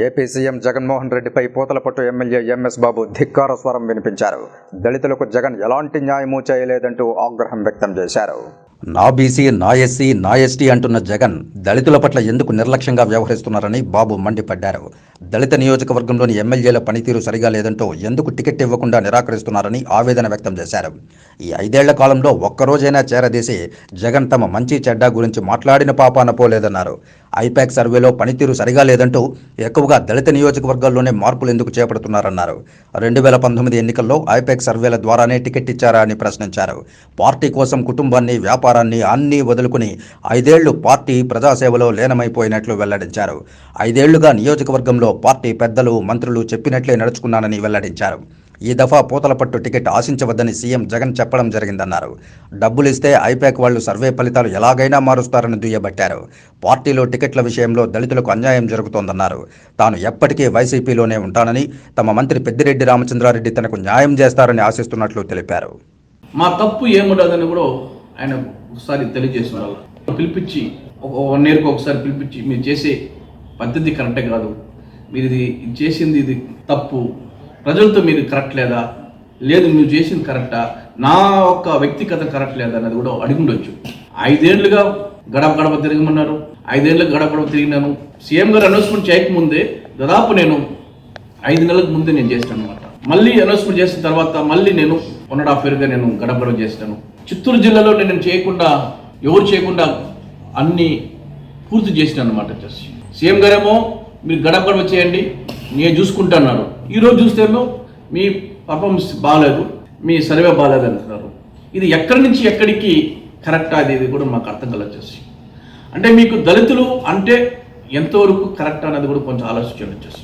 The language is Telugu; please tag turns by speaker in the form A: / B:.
A: ఏపీ సీఎం జగన్మోహన్ రెడ్డిపై పూతలపట్టు ఎమ్మెల్యే ఎంఎస్ బాబు ధిక్కార స్వరం వినిపించారు. దళితులకు జగన్ ఎలాంటి న్యాయమూ చేయలేదంటూ ఆగ్రహం వ్యక్తం చేశారు.
B: నా బీసీ, నా ఎస్సీ, నా ఎస్టీ అంటున్న జగన్ దళితుల పట్ల ఎందుకు నిర్లక్ష్యంగా వ్యవహరిస్తున్నారని బాబు మండిపడ్డారు. దళిత నియోజకవర్గంలోని ఎమ్మెల్యేల పనితీరు సరిగా లేదంటూ ఎందుకు టికెట్ ఇవ్వకుండా నిరాకరిస్తున్నారని ఆవేదన వ్యక్తం చేశారు. ఈ 5 ఏళ్ల కాలంలో ఒక్కరోజైనా చేరదీసి జగన్ తమ మంచి చెడ్డ గురించి మాట్లాడిన పాపాన పోలేదన్నారు. ఐపాక్ సర్వేలో పనితీరు సరిగా లేదంటూ ఎక్కువగా దళిత నియోజకవర్గాల్లోనే మార్పులు ఎందుకు చేపడుతున్నారన్నారు. 2019 ఎన్నికల్లో ఐపాక్ సర్వేల ద్వారానే టికెట్ ఇచ్చారా అని ప్రశ్నించారు. పార్టీ కోసం కుటుంబాన్ని, వ్యాపారాన్ని అన్నీ వదులుకుని 5 ఏళ్లు పార్టీ ప్రజాసేవలో లీనమైపోయినట్లు వెల్లడించారు. 5 ఏళ్లుగా నియోజకవర్గంలో పార్టీ పెద్దలు, మంత్రులు చెప్పినట్లే నడుచుకున్నానని వెల్లడించారు. ఈ దఫా పూతలపట్టు టికెట్ ఆశించవద్దని సీఎం జగన్ చెప్పడం జరిగిందన్నారు. డబ్బులిస్తే ఐపాక్ వాళ్లు సర్వే ఫలితాలు ఎలాగైనా మారుస్తారని దుయ్యబట్టారు. పార్టీలో టికెట్ల విషయంలో దళితులకు అన్యాయం జరుగుతోందన్నారు. తాను ఎప్పటికీ వైసీపీలోనే ఉంటానని, తమ మంత్రి పెద్దిరెడ్డి రామచంద్రారెడ్డి తనకు న్యాయం చేస్తారని ఆశిస్తున్నట్లు తెలిపారు.
C: మా తప్పు ఏముండదని కూడా ఆయన ఒకసారి తెలియజేస్తున్నారు. పిలిపించి 1 ఇయర్కి ఒకసారి పిలిపించి మీరు చేసే పద్ధతి కరెక్టే కాదు, మీరు ఇది చేసింది ఇది తప్పు, ప్రజలతో మీరు కరెక్ట్ లేదా, లేదు నువ్వు చేసింది కరెక్టా, నా ఒక్క వ్యక్తిగత కరెక్ట్ లేదా అన్నది కూడా అడిగుండొచ్చు. 5 ఏళ్లుగా గడప గడప తిరగమన్నారు. 5 ఏళ్ళకి గడప గడప తిరిగినాను. సీఎం గారు అనౌన్స్మెంట్ చేయకముందే దాదాపు నేను 5 నెలలకు ముందే నేను చేస్తాను అనమాట. మళ్ళీ అనౌన్స్మెంట్ చేసిన తర్వాత మళ్ళీ నేను 1.5 ఇయర్గా నేను గడప గడప చేస్తాను. చిత్తూరు జిల్లాలో నేను చేయకుండా, ఎవరు చేయకుండా అన్నీ పూర్తి చేసినాను అనమాట. సీఎం గారేమో మీరు గడప గడప చేయండి, నేను చూసుకుంటున్నారు. ఈరోజు చూస్తేమో మీ పర్ఫార్మెన్స్ బాగాలేదు, మీ సర్వే బాగాలేదు అంటున్నారు. ఇది ఎక్కడి నుంచి ఎక్కడికి కరెక్టా అది కూడా మాకు అర్థం కలగచ్చేసి. అంటే మీకు దళితులు అంటే ఎంతవరకు కరెక్ట్ అన్నది కూడా కొంచెం ఆలోచించండి.